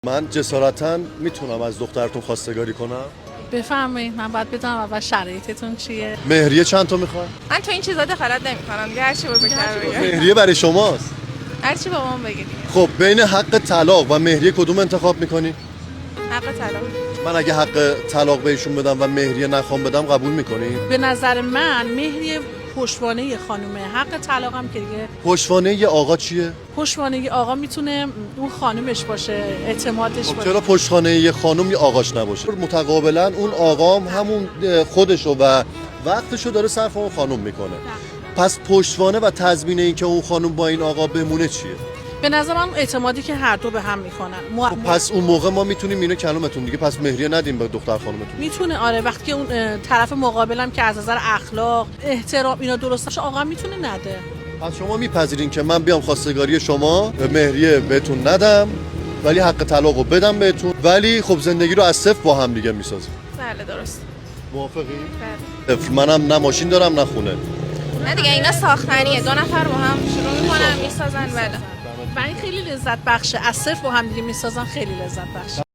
من جسارتا میتونم از دخترتون خواستگاری کنم؟ بفرمایید. من باید بدونم اول شرایطتون چیه. مهریه چند تا میخواد؟ من تو این چیزا دخالت نمی‌کنم دیگه، هر چی بزرگتر بگه، مهریه برای شماست. هر چی بابام بگه. خب بین حق طلاق و مهریه کدوم انتخاب میکنی؟ حق طلاق. من اگه حق طلاق بهشون بدم و مهریه نخوام بدم قبول میکنی؟ به نظر من مهریه پشتوانه یه خانومه، حق طلاقم که دیگه پشتوانه یه آقا چیه؟ پشتوانه یه آقا میتونه اون خانومش باشه، اعتمادش خب باشه. چرا پشتوانه یه خانم یه آقاش نباشه؟ متقابلا اون آقام همون خودشو و وقتشو داره صرف اون خانم میکنه. پس پشتوانه و تضمین این که اون خانم با این آقا بمونه چیه؟ به نظر من اعتمادی که هر دو به هم میکنن. خب پس اون موقع ما میتونیم اینو کلامتون دیگه پس مهریه ندیم به دختر خانمتون. میتونه، آره، وقتی که اون طرف مقابلم که از نظر اخلاق، احترام اینا درست باشه، آقا میتونه نده. پس شما میپذیرین که من بیام خواستگاری شما به مهریه بهتون ندم ولی حق طلاقو بدم بهتون، ولی خب زندگی رو از صفر با هم دیگه میسازیم. بله درست. موافقی؟ بله. منم نه ماشین دارم نه خونه. نه دیگه اینا ساختنیه، دو نفر با هم شروع میکنن میسازن. بله. و این خیلی لذت بخشه، از صفر با هم دیگه میسازن، خیلی لذت بخشه.